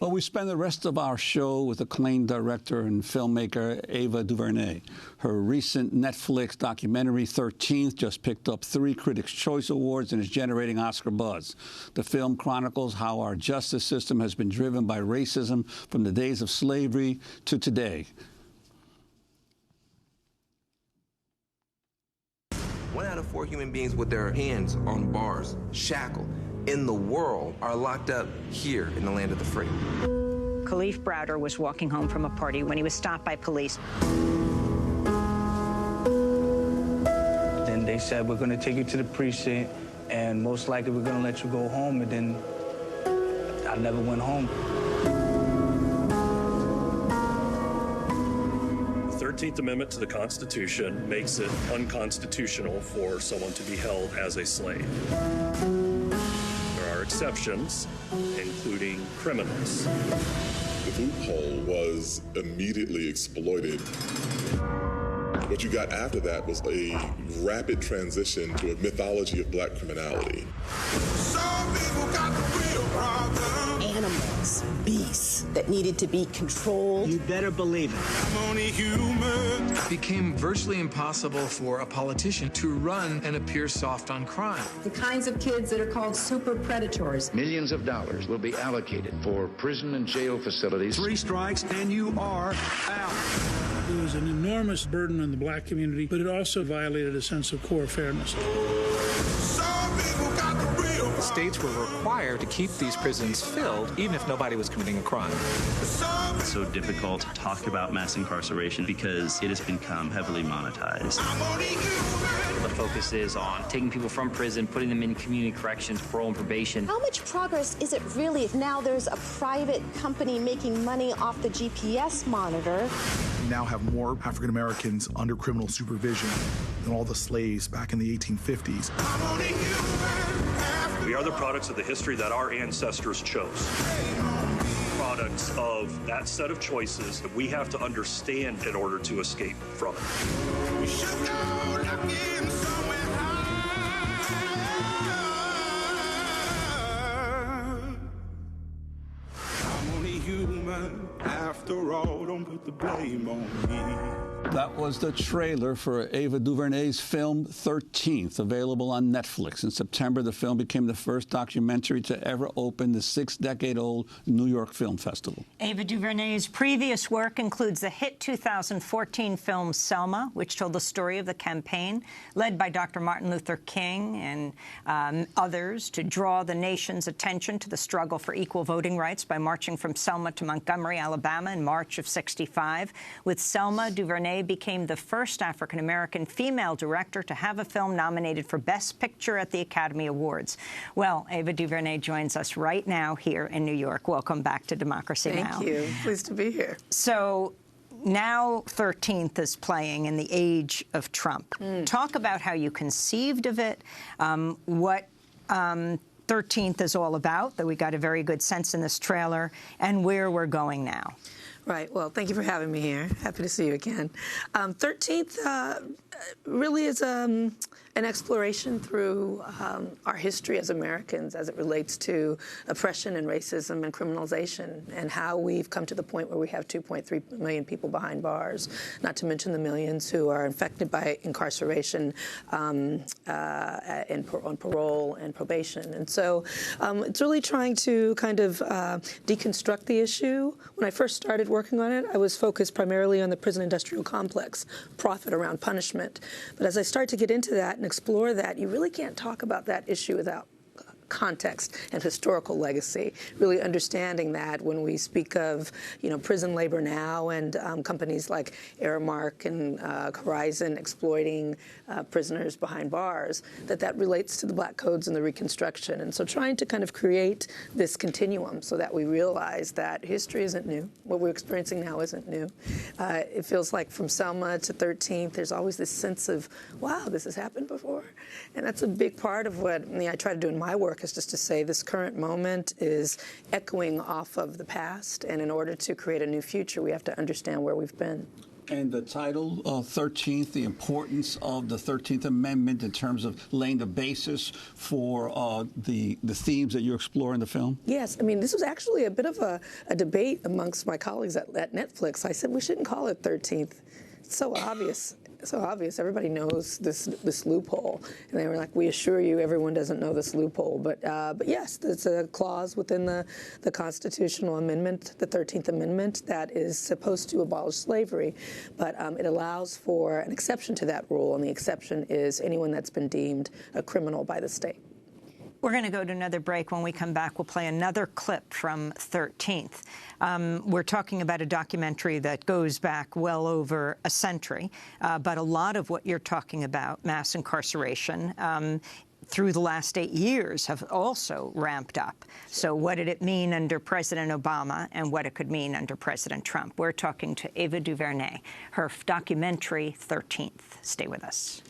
Well, we spend the rest of our show with acclaimed director and filmmaker Ava DuVernay. Her recent Netflix documentary, 13th, just picked up 3 Critics' Choice Awards and is generating Oscar buzz. The film chronicles how our justice system has been driven by racism from the days of slavery to today. 1 out of 4 human beings with their hands on bars, shackled, in the world are locked up here in the land of the free. Khalif Browder was walking home from a party when he was stopped by police. Then they said, we're going to take you to the precinct, and most likely we're going to let you go home, and then I never went home. The 13th Amendment to the Constitution makes it unconstitutional for someone to be held as a slave. There are exceptions, including criminals. The loophole was immediately exploited. What you got after that was a rapid transition to a mythology of black criminality. Some people got the real problem. Animals, beasts that needed to be controlled. You better believe it. I'm only human. It became virtually impossible for a politician to run and appear soft on crime. The kinds of kids that are called super predators. Millions of dollars will be allocated for prison and jail facilities. 3 strikes and you are out. It was an enormous burden on the black community, but it also violated a sense of core fairness. The states were required to keep these prisons filled, even if nobody was committing a crime. It's so difficult to talk about mass incarceration because it has become heavily monetized. The focus is on taking people from prison, putting them in community corrections, parole and probation. How much progress is it really if now there's a private company making money off the GPS monitor? We now have more African Americans under criminal supervision than all the slaves back in the 1850s. We are the products of the history that our ancestors chose. Products of that set of choices that we have to understand in order to escape from it. We should go looking somewhere high. I'm only human after all. Don't put the blame on me. That was the trailer for Ava DuVernay's film 13th, available on Netflix. In September, the film became the first documentary to ever open the 6-decade-old New York Film Festival. Ava DuVernay's previous work includes the hit 2014 film Selma, which told the story of the campaign led by Dr. Martin Luther King and others to draw the nation's attention to the struggle for equal voting rights by marching from Selma to Montgomery, Alabama in March of '65. With Selma, DuVernay became the first African-American female director to have a film nominated for Best Picture at the Academy Awards. Well, Ava DuVernay joins us right now here in New York. Welcome back to Democracy Now! Thank you. Pleased to be here. So now 13th is playing in the age of Trump. Talk about how you conceived of it, what 13th is all about, that we got a very good sense in this trailer, and where we're going now. Right. Well, thank you for having me here. Happy to see you again. 13th really is an exploration through our history as Americans as it relates to oppression and racism and criminalization and how we've come to the point where we have 2.3 million people behind bars, not to mention the millions who are infected by incarceration on parole and probation. And so it's really trying to kind of deconstruct the issue. When I first started working on it, I was focused primarily on the prison industrial complex, profit around punishment. But as I start to get into that and explore that, you really can't talk about that issue without context and historical legacy, really understanding that when we speak of, prison labor now and companies like Aramark and Horizon exploiting prisoners behind bars, that relates to the Black codes and the Reconstruction. And so trying to kind of create this continuum so that we realize that history isn't new. What we're experiencing now isn't new. It feels like from Selma to 13th, there's always this sense of, wow, this has happened before. And that's a big part of what I try to do in my work, is just to say this current moment is echoing off of the past, and in order to create a new future, we have to understand where we've been. And the title, 13th, the importance of the 13th Amendment in terms of laying the basis for the themes that you explore in the film? Yes. I mean, this was actually a bit of a debate amongst my colleagues at Netflix. I said we shouldn't call it 13th. It's so obvious. So obvious. Everybody knows this loophole, and they were like, "We assure you, everyone doesn't know this loophole." But yes, there's a clause within the constitutional amendment, the 13th Amendment, that is supposed to abolish slavery, but it allows for an exception to that rule, and the exception is anyone that's been deemed a criminal by the state. We're going to go to another break. When we come back, we'll play another clip from 13th. We're talking about a documentary that goes back well over a century, but a lot of what you're talking about, mass incarceration, through the last 8 years have also ramped up. So what did it mean under President Obama and what it could mean under President Trump? We're talking to Ava DuVernay, her documentary 13th. Stay with us.